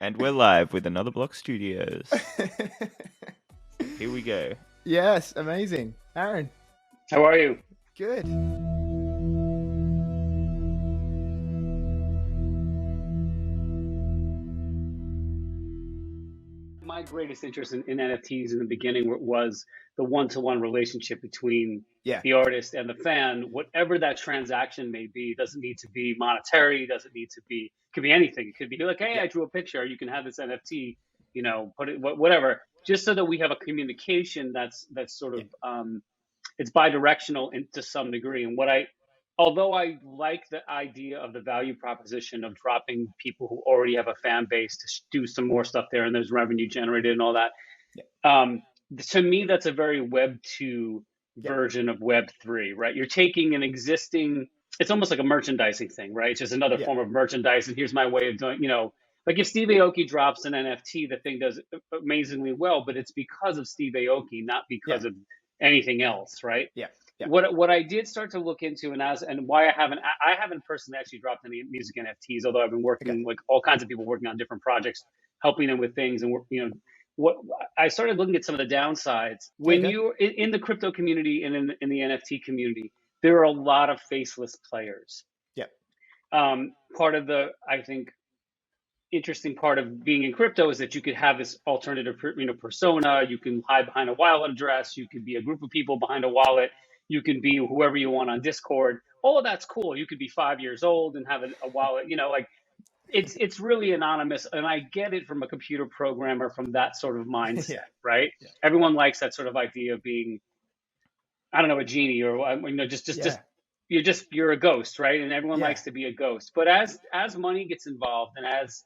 And we're live with Anotherblock Studios. Here we go. Yes, amazing. Aaron. How are you? Good. My greatest interest in NFTs in the beginning was the one-to-one relationship between the artist and the fan. Whatever that transaction may be, doesn't need to be monetary, doesn't need to be, could be anything. It could be like, hey, I drew a picture, you can have this NFT, you know, put it, whatever, just so that we have a communication that's sort of, it's bi-directional to some degree. And although I like the idea of the value proposition of dropping people who already have a fan base to do some more stuff there and there's revenue generated and all that, to me, that's a very Web 2 version of Web 3, right? You're taking an existing, it's almost like a merchandising thing, right? It's just another form of merchandise. And here's my way of doing, you know, like if Steve Aoki drops an NFT, the thing does amazingly well, but it's because of Steve Aoki, not because of anything else, right? Yeah. What I did start to look into and why I haven't personally actually dropped any music NFTs, although I've been working like all kinds of people working on different projects, helping them with things, and you know what I started looking at some of the downsides when you in the crypto community and in the NFT community, there are a lot of faceless players. Part of the I think interesting part of being in crypto is that you could have this alternative persona. You can hide behind a wallet address. You could be a group of people behind a wallet. You can be whoever you want on Discord. All of that's cool. You could be 5 years old and have a wallet, you know, like it's really anonymous. And I get it from a computer programmer from that sort of mindset, right? Everyone likes that sort of idea of being, I don't know, a genie or, you know, just you're a ghost, right? And everyone likes to be a ghost. But as money gets involved and as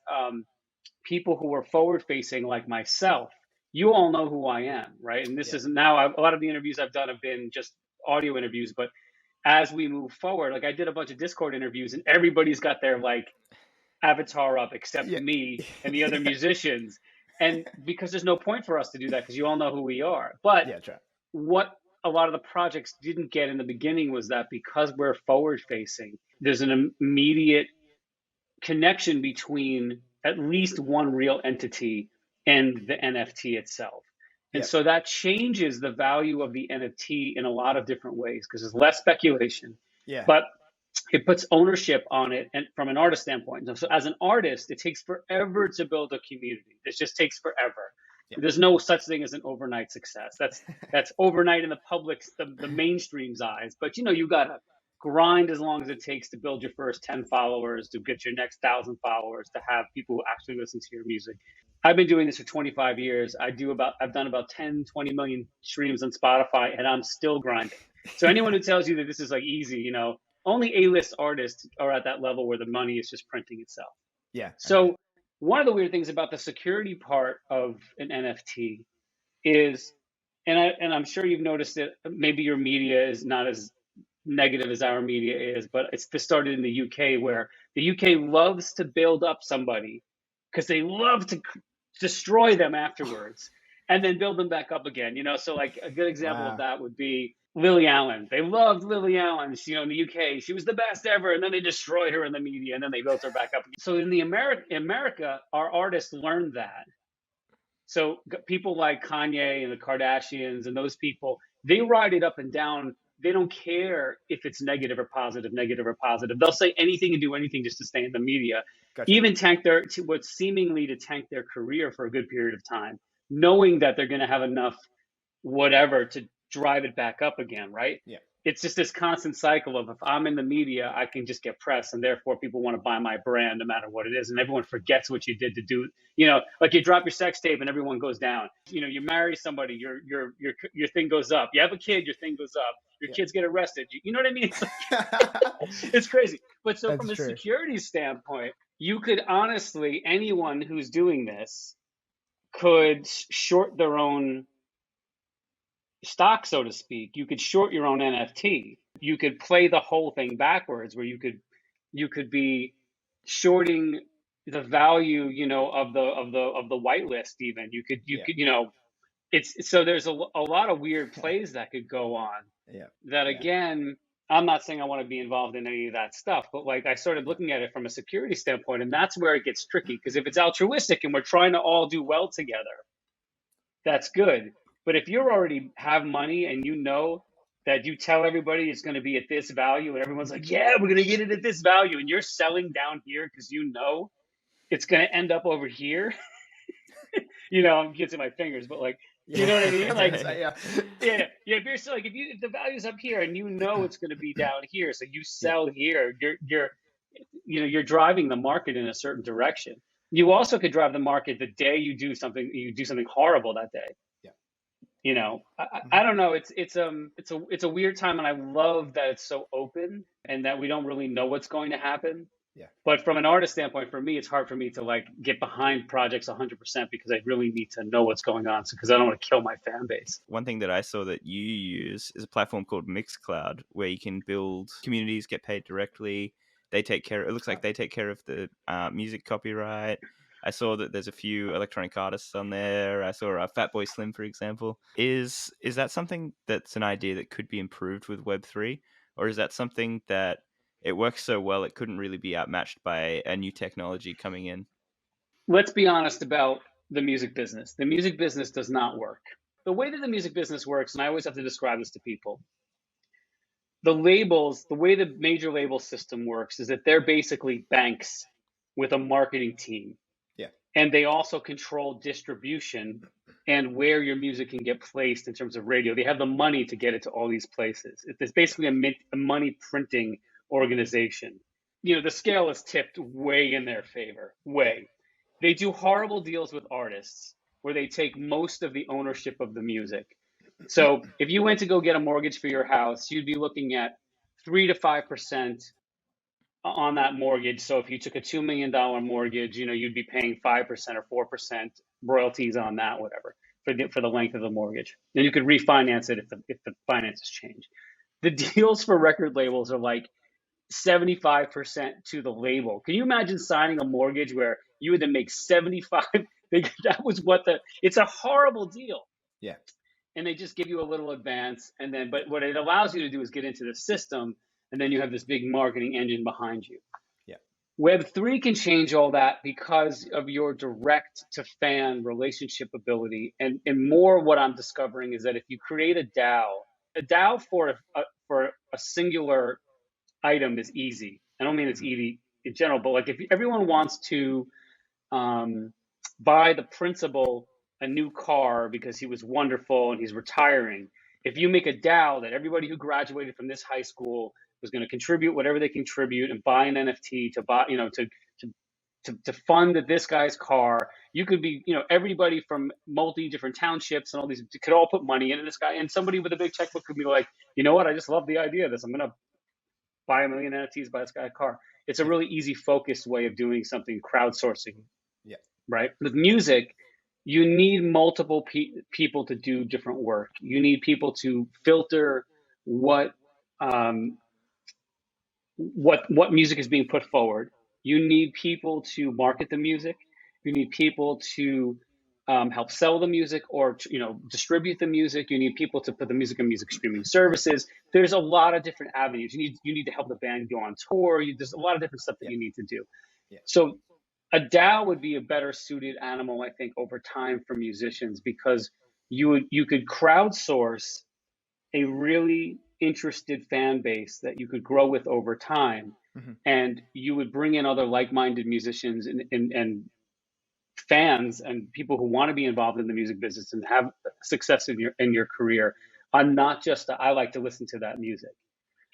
people who are forward facing like myself, you all know who I am, right? And this is now a lot of the interviews I've done have been just audio interviews, but as we move forward, like I did a bunch of Discord interviews and everybody's got their like avatar up except me and the other musicians. And because there's no point for us to do that because you all know who we are. But what a lot of the projects didn't get in the beginning was that because we're forward facing, there's an immediate connection between at least one real entity and the NFT itself. And so that changes the value of the NFT in a lot of different ways because there's less speculation, but it puts ownership on it and from an artist standpoint. So as an artist, it takes forever to build a community. It just takes forever. There's no such thing as an overnight success. That's overnight in the public's, the mainstream's eyes. But you know, you gotta grind as long as it takes to build your first 10 followers, to get your next 1,000 followers, to have people who actually listen to your music. I've been doing this for 25 years. I've done about 10, 20 million streams on Spotify, and I'm still grinding. So anyone who tells you that this is like easy, you know, only A-list artists are at that level where the money is just printing itself. So one of the weird things about the security part of an NFT is, and I'm sure you've noticed it, maybe your media is not as negative as our media is, but this started in the UK where the UK loves to build up somebody because they love to destroy them afterwards and then build them back up again. You know, so like a good example of that would be Lily Allen. They loved Lily Allen, you know, in the UK. She was the best ever. And then they destroyed her in the media and then they built her back up. So in America, our artists learned that. So people like Kanye and the Kardashians and those people, they ride it up and down. They don't care if it's negative or positive. They'll say anything and do anything just to stay in the media. Even tank what's seemingly to tank their career for a good period of time, knowing that they're going to have enough whatever to drive it back up again, right? It's just this constant cycle of if I'm in the media, I can just get press and therefore people want to buy my brand no matter what it is. And everyone forgets what you did to do, you know, like you drop your sex tape and everyone goes down. You know, you marry somebody, your thing goes up. You have a kid, your thing goes up. Your kids get arrested. You know what I mean? It's, like, it's crazy. But so from a security standpoint, you could honestly, anyone who's doing this could short their own stock, so to speak. You could short your own NFT. You could play the whole thing backwards, where you could be shorting the value, you know, of the whitelist. Even you could you know, it's so there's a lot of weird plays that could go on. That again, I'm not saying I want to be involved in any of that stuff, but like I started looking at it from a security standpoint, and that's where it gets tricky. Because if it's altruistic and we're trying to all do well together, that's good. But if you already have money and you know that you tell everybody it's going to be at this value, and everyone's like, yeah, we're going to get it at this value, and you're selling down here because you know it's going to end up over here. I'm getting my fingers, but like, you know what I mean? Like, yeah. If you're still like, if the value's up here and you know it's going to be down here, so you sell here, you're driving the market in a certain direction. You also could drive the market the day you do something horrible that day. Yeah. I don't know. It's a weird time, and I love that it's so open and that we don't really know what's going to happen. Yeah. But from an artist standpoint, for me, it's hard for me to like get behind projects 100% because I really need to know what's going on. Because I don't want to kill my fan base. One thing that I saw that you use is a platform called Mixcloud, where you can build communities, get paid directly. It looks like they take care of the music copyright. I saw that there's a few electronic artists on there. I saw Fatboy Slim, for example. Is that something that's an idea that could be improved with Web3? Or is that something that it works so well it couldn't really be outmatched by a new technology coming in? Let's be honest about the music business. The music business does not work. The way that the music business works, and I always have to describe this to people, the way the major label system works is that they're basically banks with a marketing team. Yeah. And they also control distribution and where your music can get placed in terms of radio. They have the money to get it to all these places. It's basically a money printing organization. The scale is tipped way in their favor, way. They do horrible deals with artists where they take most of the ownership of the music. So if you went to go get a mortgage for your house, you'd be looking at 3 to 5% on that mortgage. So if you took a $2 million mortgage, you'd be paying 5% or 4% royalties on that, whatever, for the length of the mortgage. Then you could refinance it if the finances change. The deals for record labels are like 75% to the label. Can you imagine signing a mortgage where you had to make 75? That was it's a horrible deal. Yeah. And they just give you a little advance. But what it allows you to do is get into the system, and then you have this big marketing engine behind you. Yeah. Web3 can change all that because of your direct to fan relationship ability. And more what I'm discovering is that if you create a DAO for a singular item is easy. I don't mean it's easy in general, but like if everyone wants to buy the principal a new car because he was wonderful and he's retiring, if you make a DAO that everybody who graduated from this high school was going to contribute whatever they contribute and buy an NFT to buy, to fund this guy's car, you could be, everybody from multi different townships and all these could all put money into this guy, and somebody with a big checkbook could be like, you know what, I just love the idea of this. I'm going to buy 1 million NFTs, buy this guy a car. It's a really easy, focused way of doing something, crowdsourcing. Yeah. Right. With music, you need multiple people to do different work. You need people to filter what music is being put forward. You need people to market the music. You need people to help sell the music or distribute the music. You need people to put the music in music streaming services. There's a lot of different avenues. You need to help the band go on tour. There's a lot of different stuff that you need to do. Yeah. So a DAO would be a better suited animal, I think, over time for musicians, because you could crowdsource a really interested fan base that you could grow with over time. Mm-hmm. And you would bring in other like-minded musicians and fans and people who want to be involved in the music business and have success in your career on not just I like to listen to that music.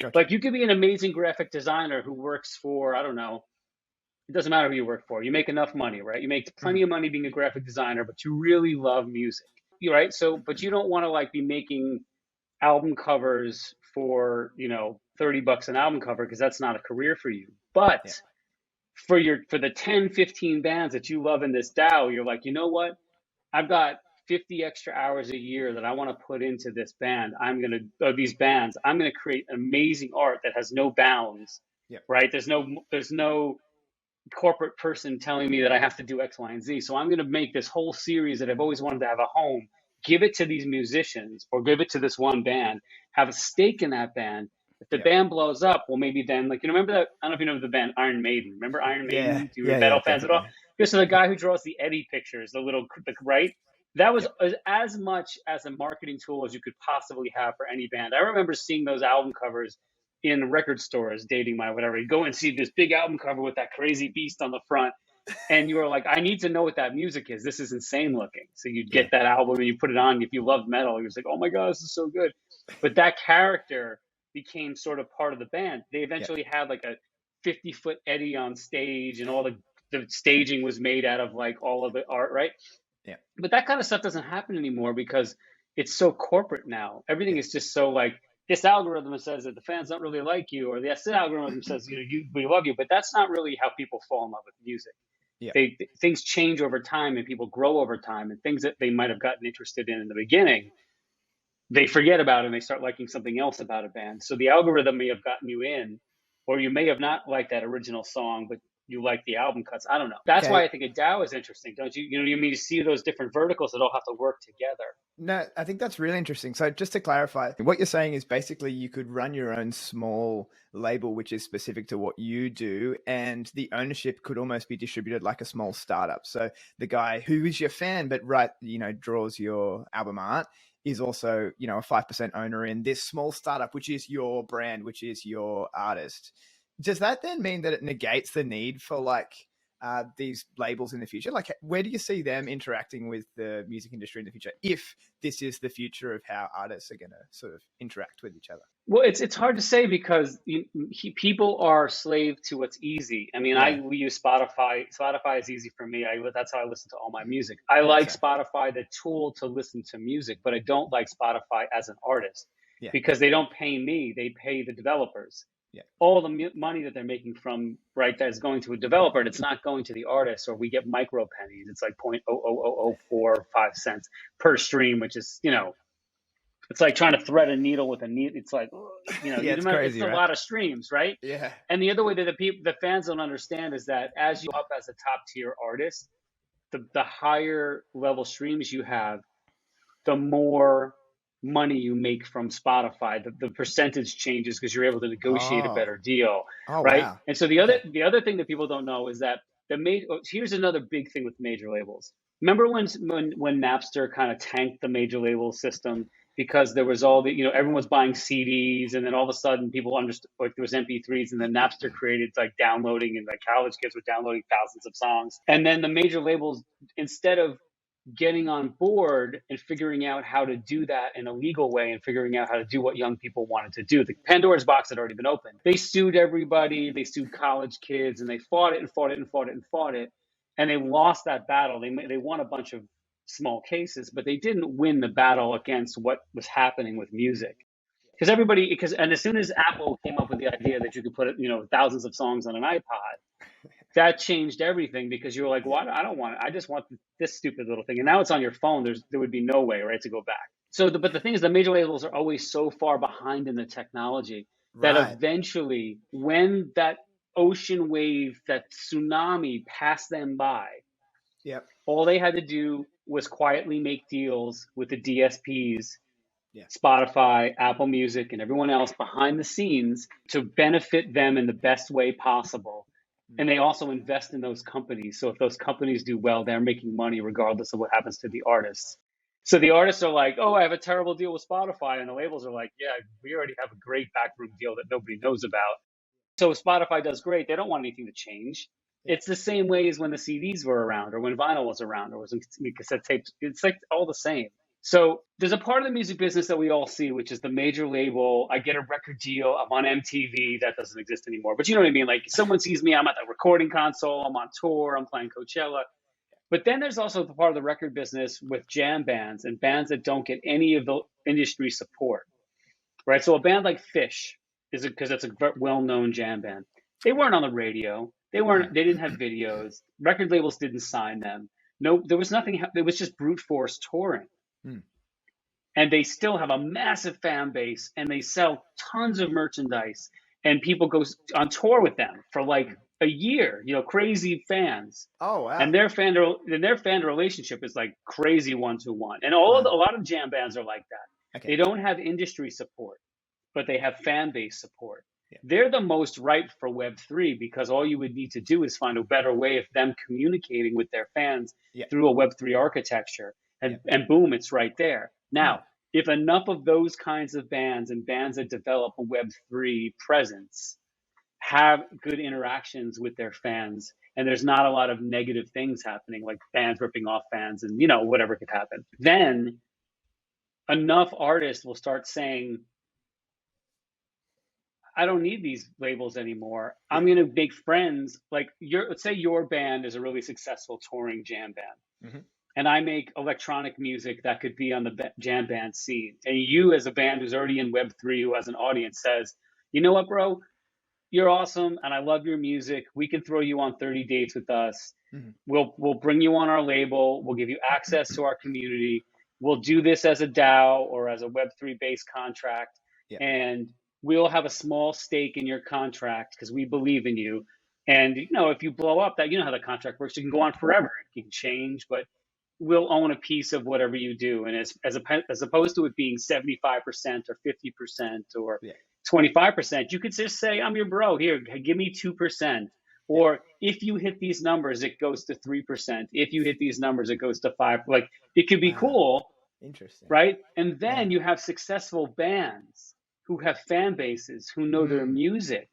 Gotcha. Like you could be an amazing graphic designer who works for, I don't know, it doesn't matter who you work for. You make enough money, right? You make plenty of money being a graphic designer, but you really love music, right? So, but you don't want to like be making album covers for, $30 an album cover, because that's not a career for you. But for the 10, 15 bands that you love in this DAO, you're like, you know what? I've got 50 extra hours a year that I want to put into this band. These bands, I'm going to create amazing art that has no bounds, right? There's no corporate person telling me that I have to do X, Y, and Z. So I'm going to make this whole series that I've always wanted to have a home, give it to these musicians or give it to this one band, have a stake in that band, If the band blows up, well, maybe then, like, you remember that? I don't know if you know the band Iron Maiden. Remember Iron Maiden? Do you metal fans at all? Definitely. Yeah, so the guy who draws the Eddie pictures, right? That was as much as a marketing tool as you could possibly have for any band. I remember seeing those album covers in record stores, dating my whatever. You go and see this big album cover with that crazy beast on the front, and you were like, I need to know what that music is. This is insane looking. So you'd get that album and you put it on. If you loved metal, you was like, oh my God, this is so good. But that character became sort of part of the band. They eventually had like a 50-foot Eddie on stage, and all the staging was made out of like all of the art, right? Yeah. But that kind of stuff doesn't happen anymore because it's so corporate now. Everything is just so like, this algorithm says that the fans don't really like you, or this algorithm says, we love you. But that's not really how people fall in love with music. Yeah. Things change over time, and people grow over time, and things that they might have gotten interested in the beginning, they forget about, and they start liking something else about a band. So the algorithm may have gotten you in, or you may have not liked that original song, but you like the album cuts. I don't know. That's why I think a DAO is interesting, don't you? You mean to see those different verticals that all have to work together. No, I think that's really interesting. So just to clarify, what you're saying is basically you could run your own small label, which is specific to what you do, and the ownership could almost be distributed like a small startup. So the guy who is your fan, but draws your album art, is also, a 5% owner in this small startup, which is your brand, which is your artist. Does that then mean that it negates the need for these labels in the future? Like, where do you see them interacting with the music industry in the future, if this is the future of how artists are going to sort of interact with each other? Well, it's hard to say because people are slave to what's easy. I mean, we use Spotify. Spotify is easy for me. That's how I listen to all my music. I like Spotify, the tool to listen to music, but I don't like Spotify as an artist because they don't pay me. They pay the developers. Yeah. All the money that they're making from that is going to a developer, and it's not going to the artist, or we get micro pennies. It's like 0.00045 cents per stream, which is, it's like trying to thread a needle with a needle. It's like, it's crazy, it's a lot of streams, right? Yeah. And the other way that the fans don't understand is that as you up as a top tier artist, the higher level streams you have, the more money you make from Spotify. The percentage changes because you're able to negotiate a better deal, right? Wow. And so the other thing that people don't know is that here's another big thing with major labels. Remember when Napster kind of tanked the major label system because there was all the, everyone was buying CDs, and then all of a sudden people understood, like, there was MP3s, and then Napster created like downloading, and like college kids were downloading thousands of songs. And then the major labels, instead of getting on board and figuring out how to do that in a legal way and figuring out how to do what young people wanted to do. The Pandora's box had already been opened. They sued everybody. They sued college kids, and they fought it and fought it and fought it and fought it. And they lost that battle. They won a bunch of small cases, but they didn't win the battle against what was happening with music. And as soon as Apple came up with the idea that you could put, thousands of songs on an iPod, that changed everything, because you were like, well, I don't want it. I just want this stupid little thing. And now it's on your phone. There would be no way, right, to go back. But the thing is, the major labels are always so far behind in the technology that eventually, when that ocean wave, that tsunami passed them by, all they had to do was quietly make deals with the DSPs, Spotify, Apple Music, and everyone else behind the scenes to benefit them in the best way possible. And they also invest in those companies. So if those companies do well, they're making money regardless of what happens to the artists. So the artists are like, oh, I have a terrible deal with Spotify. And the labels are like, yeah, we already have a great backroom deal that nobody knows about. So if Spotify does great, they don't want anything to change. It's the same way as when the CDs were around, or when vinyl was around, or was in cassette tapes. It's like all the same. So there's a part of the music business that we all see, which is the major label. I get a record deal. I'm on MTV. That doesn't exist anymore. But you know what I mean? Like, someone sees me, I'm at the recording console, I'm on tour, I'm playing Coachella. But then there's also the part of the record business with jam bands and bands that don't get any of the industry support, right? So a band like Fish, because it's a well-known jam band. They weren't on the radio. They didn't have videos. Record labels didn't sign them. No, there was nothing. It was just brute force touring. And they still have a massive fan base, and they sell tons of merchandise, and people go on tour with them for like a year, crazy fans. Oh, wow. And their fan relationship is like crazy 1-to-1. And a lot of jam bands are like that. Okay. They don't have industry support. but they have fan base support. Yeah. They're the most ripe for Web3 because all you would need to do is find a better way of them communicating with their fans through a Web3 architecture. And boom, it's right there. Now, if enough of those kinds of bands and bands that develop a Web3 presence have good interactions with their fans, and there's not a lot of negative things happening, like fans ripping off fans and, you know, whatever could happen, then enough artists will start saying, I don't need these labels anymore. I'm going to make friends. Like, let's say your band is a really successful touring jam band, and I make electronic music that could be on the jam band scene. And you, as a band who's already in Web3, who has an audience, says, you know what, bro? You're awesome, and I love your music. We can throw you on 30 dates with us. We'll bring you on our label. We'll give you access to our community. We'll do this as a DAO or as a Web3 based contract, and we'll have a small stake in your contract because we believe in you. And, you know, if you blow up, that, you know how the contract works, you can go on forever. You can change, but we'll own a piece of whatever you do. And as opposed to it being 75% or 50% or 25%, you could just say, I'm your bro, here, give me 2%. Or if you hit these numbers, it goes to 3%. If you hit these numbers, it goes to 5%. Like, it could be cool. Interesting. Right? And then you have successful bands who have fan bases, who know their music,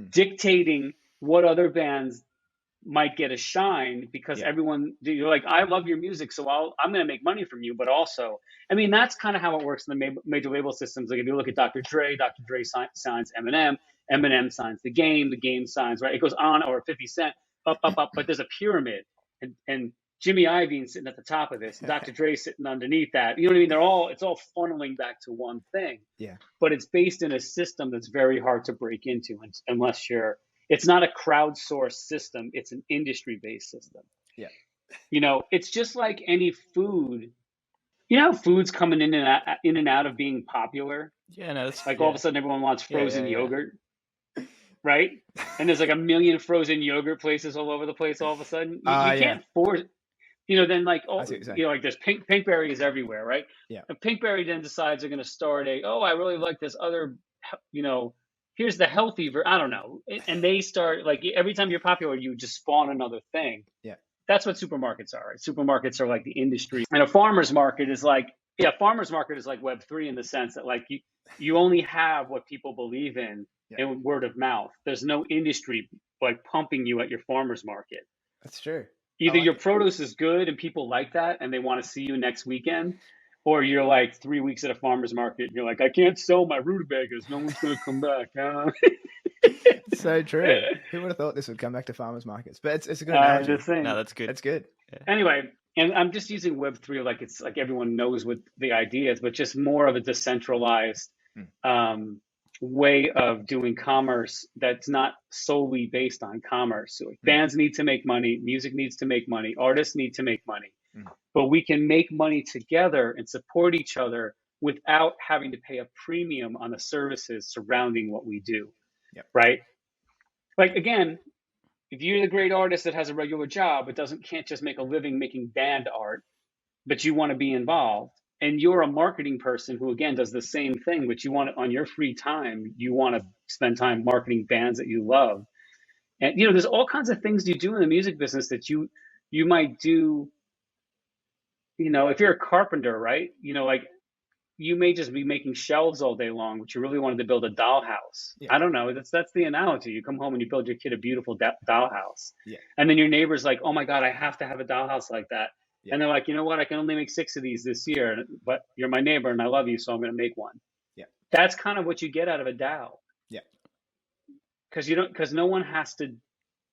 dictating what other bands might get a shine because you're like, I love your music, so I'm going to make money from you. But also, I mean, that's kind of how it works in the major label systems. Like if you look at Dr. Dre signs Eminem, Eminem signs the game signs, right? It goes on, or 50 Cent, up, but there's a pyramid, and Jimmy Iovine's sitting at the top of this, Dr. Dre sitting underneath that. You know what I mean? It's all funneling back to one thing. Yeah. But it's based in a system that's very hard to break into unless it's not a crowdsourced system. It's an industry-based system. Yeah. You know, it's just like any food. You know, food's coming in and out of being popular. Yeah, no, that's like all of a sudden everyone wants frozen yogurt, right? And there's like a million frozen yogurt places all over the place. All of a sudden, you can't force. You know, then like you know, like there's Pinkberry is everywhere, right? Yeah. And Pinkberry then decides they're going to start I really like this other, you know, here's the healthy I don't know, and they start like every time you're popular, you just spawn another thing. Yeah. That's what supermarkets are, right? Supermarkets are like the industry, and a farmer's market is like Web3 in the sense that like you only have what people believe in and word of mouth. There's no industry like pumping you at your farmer's market. That's true. Either your produce is good and people like that and they want to see you next weekend, or you're like 3 weeks at a farmer's market and you're like, I can't sell my rutabagas. No one's going to come back. So true. Who would have thought this would come back to farmers markets? But it's a good analogy. No, that's good. That's good. Yeah. Anyway, and I'm just using Web3 like it's like everyone knows what the idea is, but just more of a decentralized way of doing commerce that's not solely based on commerce. So bands need to make money, music needs to make money, artists need to make money, but we can make money together and support each other without having to pay a premium on the services surrounding what we do. Right? Like, again, if you're the great artist that has a regular job but can't just make a living making band art, but you want to be involved, and you're a marketing person who, again, does the same thing, but you want on your free time, you want to spend time marketing bands that you love. And, you know, there's all kinds of things you do in the music business that you might do, you know, if you're a carpenter, right? You know, like you may just be making shelves all day long, but you really wanted to build a dollhouse. Yeah. I don't know. That's the analogy. You come home and you build your kid a beautiful dollhouse. Yeah. And then your neighbor's like, oh my God, I have to have a dollhouse like that. Yeah. And they're like, you know what? I can only make 6 of these this year, but you're my neighbor and I love you, so I'm going to make one. Yeah. That's kind of what you get out of a DAO. Yeah. Because no one has to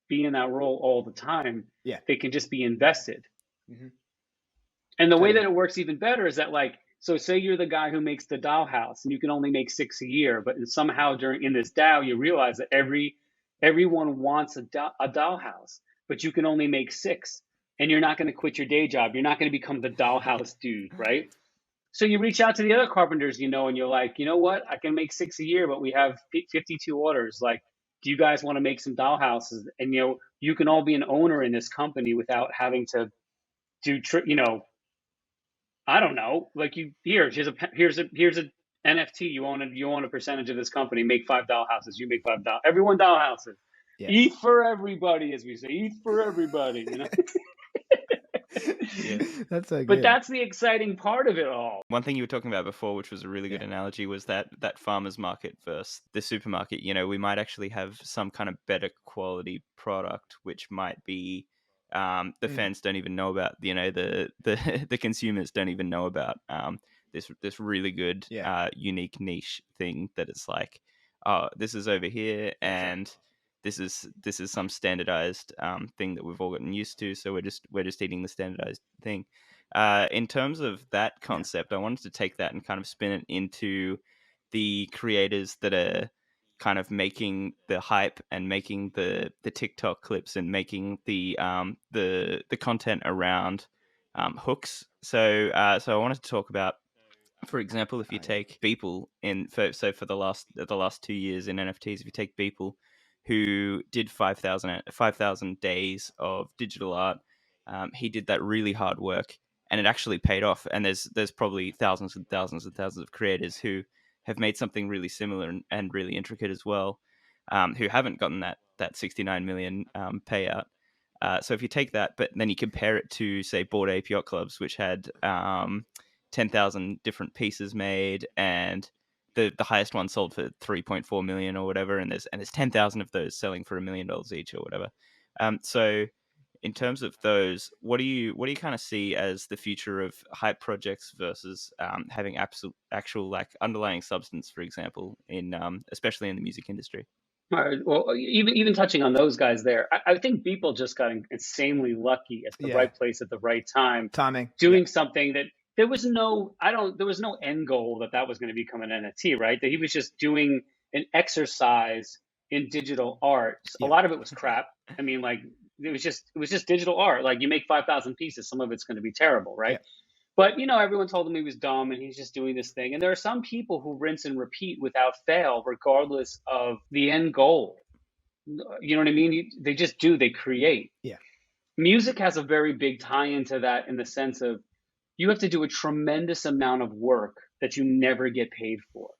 be in that role all the time. Yeah. They can just be invested. Mm-hmm. And the way that it works even better is that, like, so say you're the guy who makes the dollhouse and you can only make 6 a year, but somehow in this DAO, you realize that everyone wants a dollhouse, but you can only make 6. And you're not going to quit your day job. You're not going to become the dollhouse dude, right? So you reach out to the other carpenters, you know, and you're like, you know what? I can make 6 a year, but we have 52 orders. Like, do you guys want to make some dollhouses? And, you know, you can all be an owner in this company without having to do, you know, I don't know. Like here's a NFT, you own a percentage of this company, make $5 houses, you make $5. Everyone doll houses. Yeah. Eat for everybody, as we say. Eat for everybody, you know? Yeah. That's so good. But that's the exciting part of it all. One thing you were talking about before, which was a really good Yeah. analogy, was that farmer's market versus the supermarket. You know, we might actually have some kind of better quality product, which might be the fans don't even know about. You know, the the consumers don't even know about this really good Yeah. unique niche thing that it's like, oh, this is over here, and this is some standardized thing that we've all gotten used to. So we're just eating the standardized thing. In terms of that concept, I wanted to take that and kind of spin it into the creators that are kind of making the hype and making the TikTok clips and making the content around hooks. So I wanted to talk about, for example, if you take Beeple for the last 2 years in NFTs, if you take Beeple, who did 5,000 days of digital art, he did that really hard work, and it actually paid off. And there's probably thousands and thousands and thousands of creators who have made something really similar and really intricate as well, who haven't gotten that 69 million payout. So if you take that, but then you compare it to, say, Bored Ape Yacht Clubs, which had 10,000 different pieces made, and the highest one sold for 3.4 million or whatever, and there's 10,000 of those selling for $1 million each or whatever. So in terms of those, what do you kind of see as the future of hype projects versus having actual like underlying substance, for example, in especially in the music industry? All right. Well, even touching on those guys there, I think people just got insanely lucky at the right place at the right time, timing, doing something that there was no end goal that was going to become an NFT, right? That he was just doing an exercise in digital art. A lot of it was crap. I mean, like it was just digital art. Like you make 5,000 pieces, some of it's going to be terrible, right? Yeah. But, you know, everyone told him he was dumb and he's just doing this thing. And there are some people who rinse and repeat without fail, regardless of the end goal. You know what I mean? They just do, they create. Yeah. Music has a very big tie into that, in the sense of you have to do a tremendous amount of work that you never get paid for.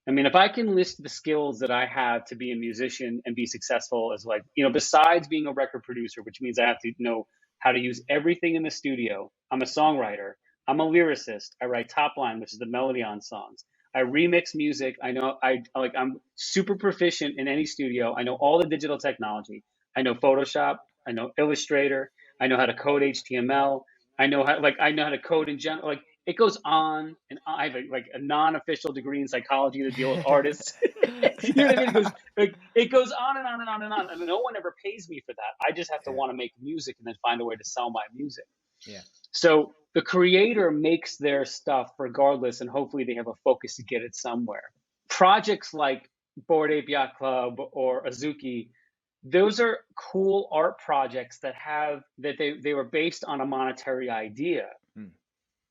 I mean, if I can list the skills that I have to be a musician and be successful, as like, you know, besides being a record producer, which means I have to know how to use everything in the studio. I'm a songwriter. I'm a lyricist. I write top line, which is the melody on songs. I remix music. I'm super proficient in any studio. I know all the digital technology. I know Photoshop. I know Illustrator. I know how to code HTML. I know how to code in general. Like it goes on, and I have a non-official degree in psychology to deal with artists. You know what I mean? It goes on and on and on and on, and no one ever pays me for that. I just have to want to make music and then find a way to sell my music. Yeah. So the creator makes their stuff regardless, and hopefully they have a focus to get it somewhere. Projects like Bored Ape Yacht Club or Azuki, those are cool art projects that they were based on a monetary idea,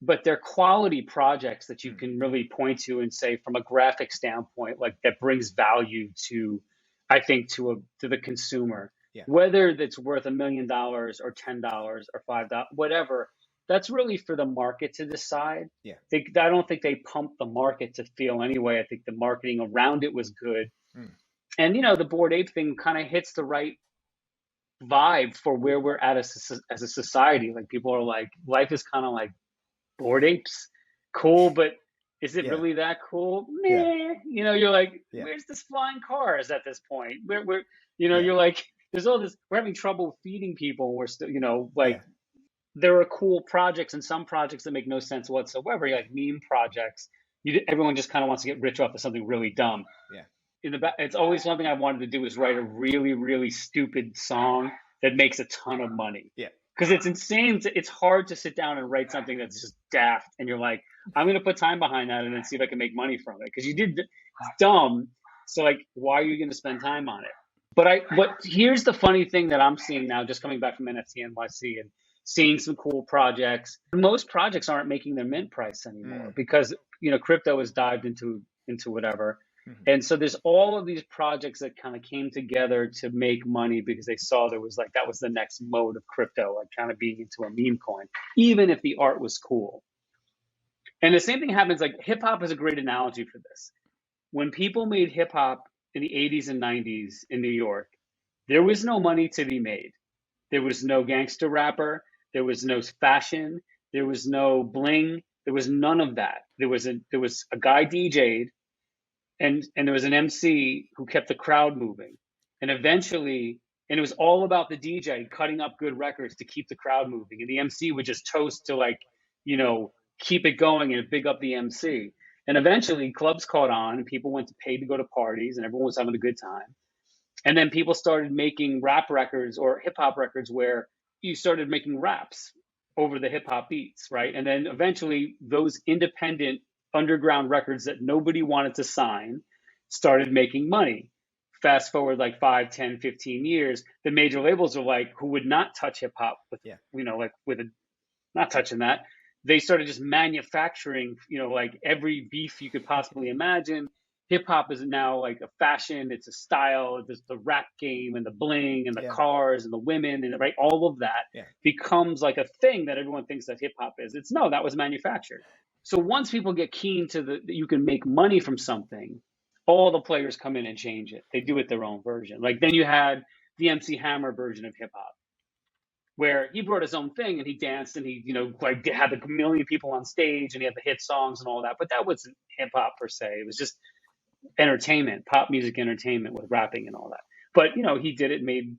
but they're quality projects that you can really point to and say, from a graphic standpoint, like that brings value to, I think, to the consumer. Yeah. Whether that's worth $1 million or $10 or $5, whatever, that's really for the market to decide. Yeah. I don't think they pumped the market to feel anyway. I think the marketing around it was good. And, you know, the Bored Ape thing kind of hits the right vibe for where we're at as a society. Like people are like, life is kind of like Bored Apes, cool, but is it really that cool? Meh. You know, you're like, where's this flying cars at this point? We're you know, you're like, there's all this, we're having trouble feeding people. We're still, you know, like there are cool projects and some projects that make no sense whatsoever, like meme projects. Everyone just kind of wants to get rich off of something really dumb. Yeah. It's always something I wanted to do, is write a really, really stupid song that makes a ton of money. Yeah. Because it's insane. It's hard to sit down and write something that's just daft, and you're like, I'm going to put time behind that and then see if I can make money from it. Because it's dumb. So like, why are you going to spend time on it? But here's the funny thing that I'm seeing now, just coming back from NFT NYC and seeing some cool projects. Most projects aren't making their mint price anymore because, you know, crypto has dived into whatever. And so there's all of these projects that kind of came together to make money because they saw that was the next mode of crypto, like kind of being into a meme coin, even if the art was cool. And the same thing happens, like hip hop is a great analogy for this. When people made hip hop in the 80s and 90s in New York, there was no money to be made. There was no gangster rapper. There was no fashion. There was no bling. There was none of that. There was a guy DJ'd, and there was an MC who kept the crowd moving. And eventually, and it was all about the DJ cutting up good records to keep the crowd moving. And the MC would just toast to, like, keep it going and big up the MC. And eventually clubs caught on and people went to pay to go to parties and everyone was having a good time. And then people started making rap records or hip hop records where you started making raps over the hip hop beats, right? And then eventually those independent underground records that nobody wanted to sign started making money. Fast forward like 5, 10, 15 years, the major labels are like, who would not touch hip hop with, not touching that. They started just manufacturing, like every beef you could possibly imagine. Hip hop is now like a fashion, it's a style, there's the rap game and the bling and the cars and the women and right, all of that becomes like a thing that everyone thinks that hip hop is. That was manufactured. So once people get keen to that you can make money from something, all the players come in and change it. They do it their own version. Like then you had the MC Hammer version of hip hop, where he brought his own thing and he danced and he, like had a million people on stage and he had the hit songs and all that. But that wasn't hip hop per se. It was just entertainment, pop music entertainment with rapping and all that. But, he did it, made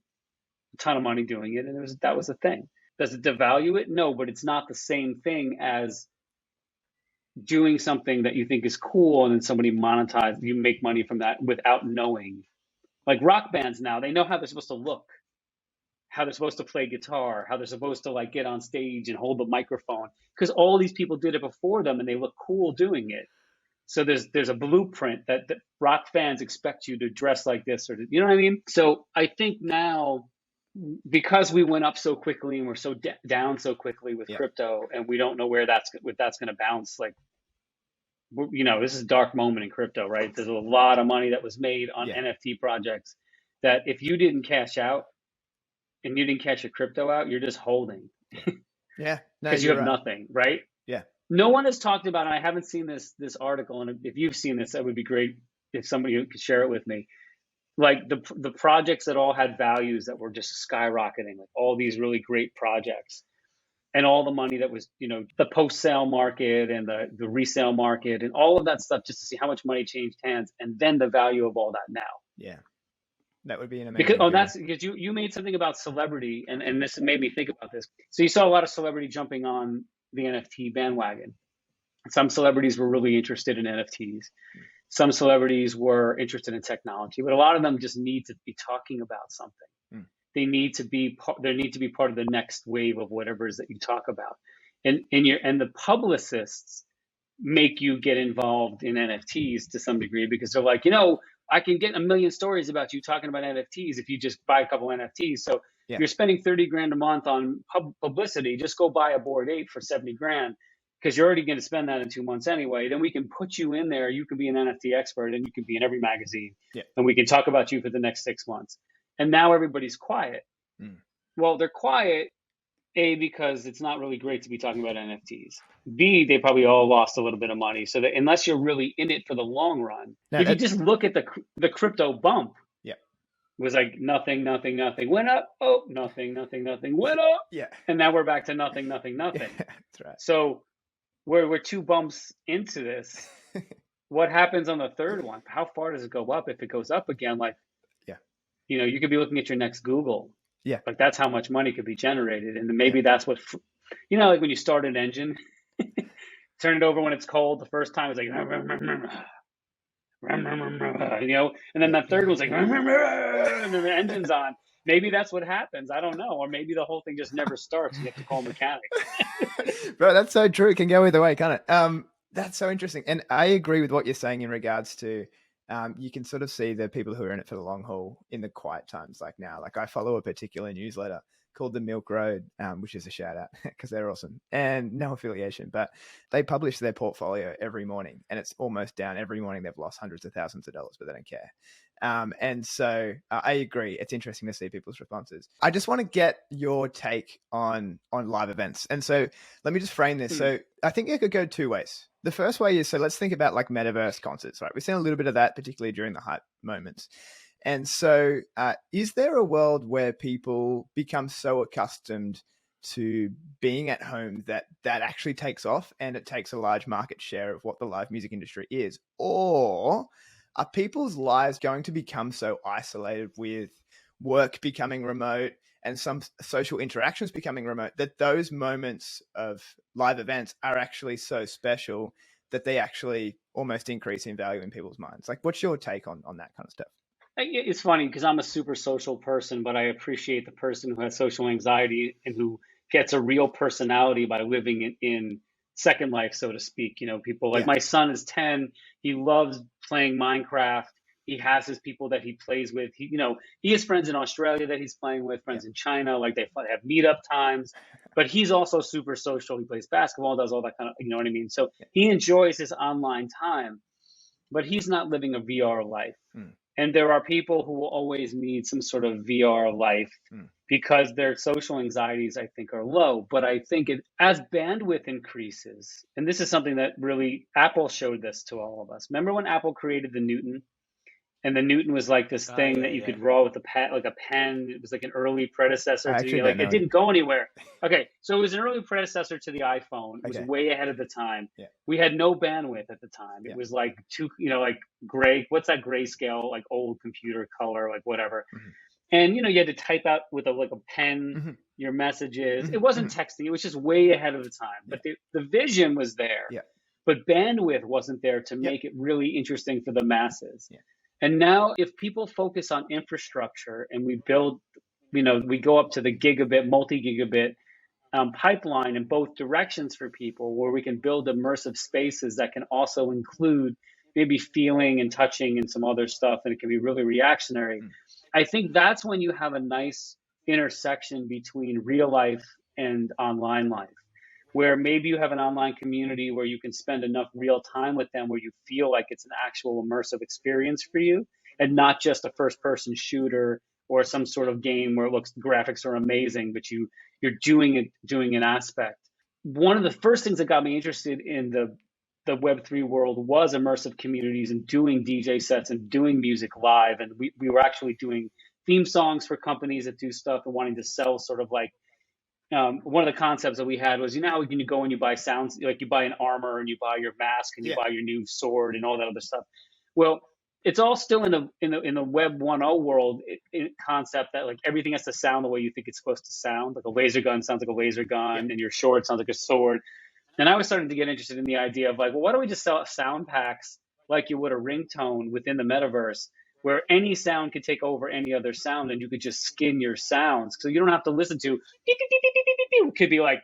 a ton of money doing it. And that was the thing. Does it devalue it? No, but it's not the same thing as doing something that you think is cool and then somebody monetizes, you make money from that without knowing. Like rock bands now, they know how they're supposed to look, how they're supposed to play guitar, how they're supposed to like get on stage and hold the microphone, because all these people did it before them and they look cool doing it. So there's a blueprint that rock fans expect you to dress like this, or you know what I mean? So I think now, because we went up so quickly and we're so down so quickly with crypto, and we don't know where that's going to bounce. Like, this is a dark moment in crypto, right? There's a lot of money that was made on NFT projects that if you didn't cash out and you didn't cash your crypto out, you're just holding. Because you have nothing, right? Yeah. No one has talked about, and I haven't seen this article, and if you've seen this, that would be great if somebody could share it with me. Like the projects that all had values that were just skyrocketing, like all these really great projects, and all the money that was, the post-sale market and the resale market and all of that stuff, just to see how much money changed hands, and then the value of all that now. Yeah. That would be an amazing. Because you made something about celebrity, and this made me think about this. So you saw a lot of celebrity jumping on the NFT bandwagon. Some celebrities were really interested in NFTs. Some celebrities were interested in technology, but a lot of them just need to be talking about something. They need to be part of the next wave of whatever it is that you talk about. And the publicists make you get involved in NFTs to some degree, because they're like, I can get a million stories about you talking about NFTs if you just buy a couple NFTs. So you're spending $30,000 a month on publicity. Just go buy a Bored Ape for $70,000, because you're already going to spend that in 2 months anyway. Then we can put you in there. You can be an NFT expert and you can be in every magazine, and we can talk about you for the next 6 months. And now everybody's quiet. Well, they're quiet, A, because it's not really great to be talking about NFTs. B, they probably all lost a little bit of money. So that unless you're really in it for the long run, if you just look at the crypto bump, it was like nothing, went up. Oh, nothing, went up. And now we're back to nothing. That's right. So we're 2 bumps into this. What happens on the third one? How far does it go up? If it goes up again, like, you could be looking at your next Google. Like that's how much money could be generated. And maybe that's what, like when you start an engine, turn it over when it's cold. The first time it's like, and then that third one's like, and then the engine's on. Maybe that's what happens. I don't know. Or maybe the whole thing just never starts. You have to call a mechanic. Bro, that's so true. It can go either way, can't it? That's so interesting. And I agree with what you're saying in regards to, you can sort of see the people who are in it for the long haul in the quiet times, like now. Like I follow a particular newsletter called the Milk Road, which is a shout out because they're awesome, and no affiliation, but they publish their portfolio every morning, and it's almost down every morning. They've lost hundreds of thousands of dollars, but they don't care. And so I agree. It's interesting to see people's responses. I just want to get your take on live events. And so let me just frame this. So I think it could go two ways. The first way is, so let's think about like metaverse concerts, right? We've seen a little bit of that, particularly during the hype moments. And so is there a world where people become so accustomed to being at home that actually takes off and it takes a large market share of what the live music industry is? Or are people's lives going to become so isolated with work becoming remote and some social interactions becoming remote that those moments of live events are actually so special that they actually almost increase in value in people's minds? Like, what's your take on that kind of stuff? It's funny because I'm a super social person, but I appreciate the person who has social anxiety and who gets a real personality by living in Second Life, so to speak. You know, people like my son is 10. He loves playing Minecraft. He has his people that he plays with. He has friends in Australia that he's playing with, friends in China, like they have meetup times. But he's also super social. He plays basketball, does all that kind of, you know what I mean? So he enjoys his online time, but he's not living a VR life. And there are people who will always need some sort of VR life because their social anxieties, I think, are low. But I think as bandwidth increases, and this is something that really, Apple showed this to all of us. Remember when Apple created the Newton? And the Newton was like this thing that you could draw with a pen. It was like an early predecessor to it didn't go anywhere. Okay, so it was an early predecessor to the iPhone. It was way ahead of the time. We had no bandwidth at the time. It was like like gray. What's that grayscale, like old computer color, like whatever. And you had to type out with a pen your messages. It wasn't texting. It was just way ahead of the time. But the vision was there. But bandwidth wasn't there to make it really interesting for the masses. And now if people focus on infrastructure and we build, we go up to the gigabit, multi-gigabit pipeline in both directions for people, where we can build immersive spaces that can also include maybe feeling and touching and some other stuff, and it can be really reactionary. I think that's when you have a nice intersection between real life and online life, where maybe you have an online community where you can spend enough real time with them where you feel like it's an actual immersive experience for you, and not just a first person shooter or some sort of game where the graphics are amazing, but you're doing an aspect. One of the first things that got me interested in the Web3 world was immersive communities and doing DJ sets and doing music live. And we were actually doing theme songs for companies that do stuff and wanting to sell sort of like, one of the concepts that we had was, how when you go and you buy sounds, like you buy an armor and you buy your mask and you buy your new sword and all that other stuff. Well, it's all still in the Web 1.0 world concept that like everything has to sound the way you think it's supposed to sound. Like a laser gun sounds like a laser gun, and your sword sounds like a sword. And I was starting to get interested in the idea of like, well, why don't we just sell sound packs like you would a ringtone within the metaverse, where any sound could take over any other sound, and you could just skin your sounds, so you don't have to listen to beep, beep, beep, beep, beep, beep, beep. It could be like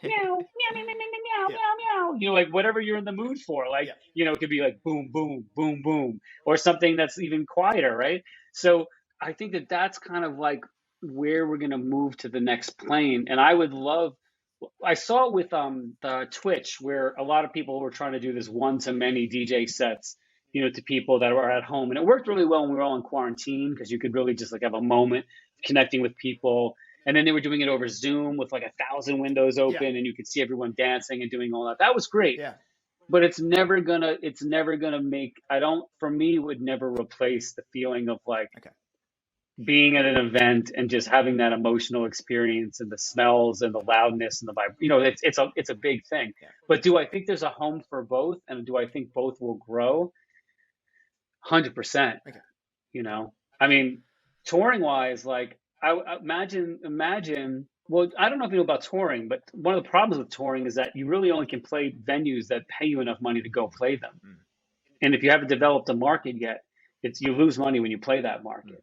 meow, meow, meow, meow, meow, meow, meow, like whatever you're in the mood for. Like it could be like boom, boom, boom, boom, or something that's even quieter, right? So I think that's kind of like where we're gonna move to the next plane. And I saw it with the Twitch, where a lot of people were trying to do this one-to-many DJ sets, to people that were at home. And it worked really well when we were all in quarantine, because you could really just like have a moment connecting with people. And then they were doing it over Zoom with like 1,000 windows open, and you could see everyone dancing and doing all that. That was great. But it's never gonna make, for me, it would never replace the feeling of like being at an event and just having that emotional experience and the smells and the loudness and the vibe. It's a big thing. But do I think there's a home for both? And do I think both will grow? 100%. I mean, touring wise, like I imagine. Well, I don't know if you know about touring, but one of the problems with touring is that you really only can play venues that pay you enough money to go play them. And if you haven't developed a market yet, you lose money when you play that market.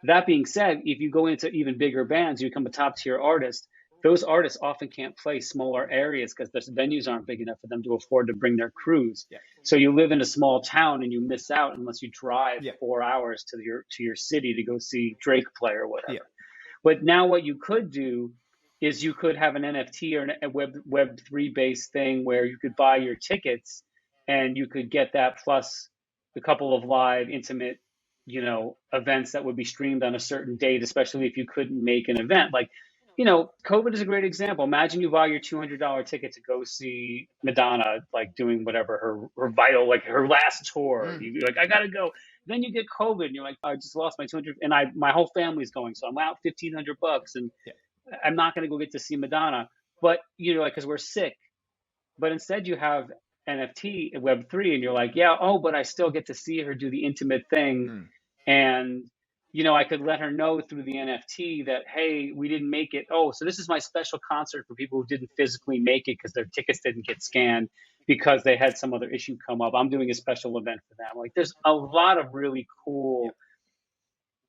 That being said, if you go into even bigger bands, you become a top tier artist, those artists often can't play smaller areas because the venues aren't big enough for them to afford to bring their crews. So you live in a small town and you miss out unless you drive 4 hours to your city to go see Drake play or whatever. But now what you could do is you could have an NFT or a Web3 based thing where you could buy your tickets and you could get that plus a couple of live intimate, events that would be streamed on a certain date, especially if you couldn't make an event. Like, COVID is a great example. Imagine you buy your $200 ticket to go see Madonna, like doing whatever her vital, like her last tour. You're like, I gotta go. Then you get COVID, and you're like, I just lost my 200, and my whole family's going, so I'm out $1,500, and I'm not gonna go get to see Madonna. But because we're sick. But instead, you have NFT Web3, and you're like, yeah, but I still get to see her do the intimate thing, and I could let her know through the NFT that, hey, we didn't make it. Oh, so this is my special concert for people who didn't physically make it because their tickets didn't get scanned because they had some other issue come up. I'm doing a special event for them. Like, there's a lot of really cool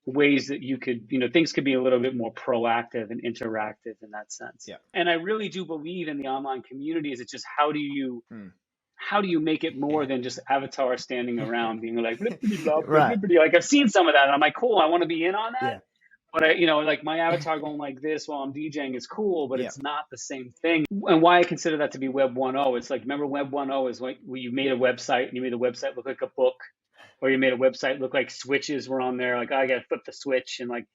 ways that you could, things could be a little bit more proactive and interactive in that sense. Yeah. And I really do believe in the online communities. It's just how do you make it more than just avatars standing around being like, blippity blah, Right. blippity. Like, I've seen some of that and I'm like, cool, I want to be in on that. Yeah. But like my avatar going like this while I'm DJing is cool, but it's not the same thing. And why I consider that to be Web 1.0, it's like, remember Web 1.0 is like where you made a website and you made the website look like a book, or you made a website look like switches were on there. Like, I got to flip the switch. And like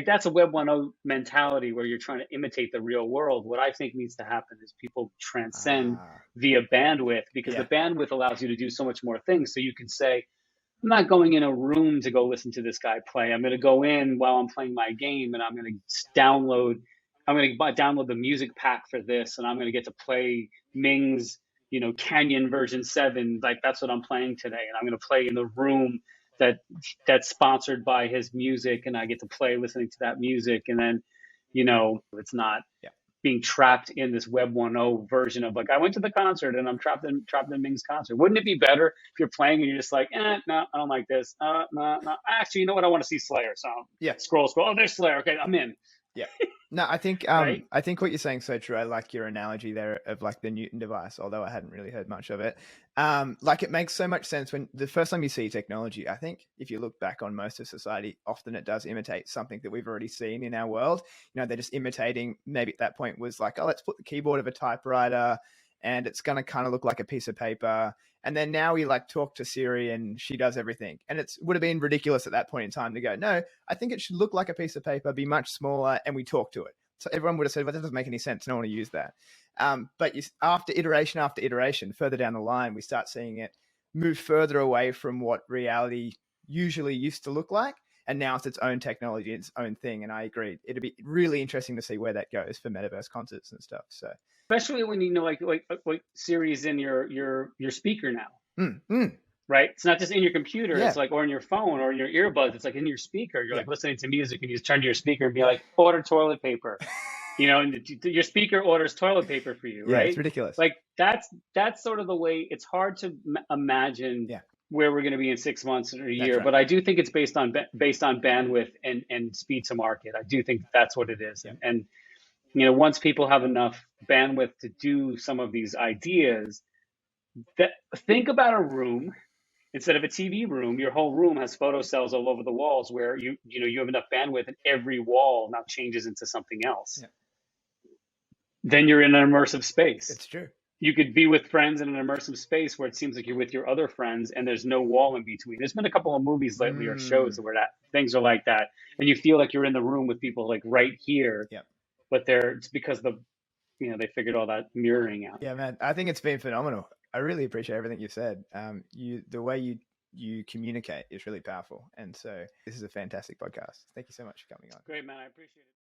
that's a Web 1.0 mentality where you're trying to imitate the real world. What I think needs to happen is people transcend via bandwidth, because the bandwidth allows you to do so much more things. So you can say, I'm not going in a room to go listen to this guy play. I'm going to go in while I'm playing my game, and I'm going to download the music pack for this, and I'm going to get to play Ming's, Canyon version 7. Like, that's what I'm playing today. And I'm going to play in the room that's sponsored by his music, and I get to play listening to that music. And then, it's not being trapped in this Web 1.0 version of like, I went to the concert and I'm trapped in Ming's concert. Wouldn't it be better if you're playing and you're just like, no, I don't like this. No. Actually, you know what? I want to see Slayer. So scroll. Oh, there's Slayer. Okay, I'm in. Yeah. No, I think Right? I think what you're saying is so true. I like your analogy there of like the Newton device, although I hadn't really heard much of it. Like, it makes so much sense when the first time you see technology. I think if you look back on most of society, often it does imitate something that we've already seen in our world. They're just imitating. Maybe at that point was like, oh, let's put the keyboard of a typewriter and it's going to kind of look like a piece of paper. And then now we like talk to Siri and she does everything. And it would have been ridiculous at that point in time to go, no, I think it should look like a piece of paper, be much smaller, and we talk to it. So everyone would have said, well, that doesn't make any sense. No one will use that. But after iteration after iteration, further down the line, we start seeing it move further away from what reality usually used to look like. And now it's its own technology, its own thing. And I agree. It'd be really interesting to see where that goes for metaverse concerts and stuff. So, especially when like Siri is in your speaker now. Right? It's not just in your computer. It's like, or in your phone or in your earbuds. It's like in your speaker. You're like listening to music and you just turn to your speaker and be like, order toilet paper. And your speaker orders toilet paper for you, right? It's ridiculous. Like, that's sort of the way. It's hard to imagine where we're going to be in 6 months or a year, but I do think it's based on bandwidth and speed to market. I do think that's what it is. And once people have enough bandwidth to do some of these ideas, think about a room. Instead of a TV room, your whole room has photo cells all over the walls where you have enough bandwidth, and every wall now changes into something else. Then you're in an immersive space. It's true. You could be with friends in an immersive space where it seems like you're with your other friends and there's no wall in between. There's been a couple of movies lately or shows where things are like that, and you feel like you're in the room with people like right here. But it's because they figured all that mirroring out. Yeah, man. I think it's been phenomenal. I really appreciate everything you said. The way you communicate is really powerful. And so this is a fantastic podcast. Thank you so much for coming on. Great, man. I appreciate it.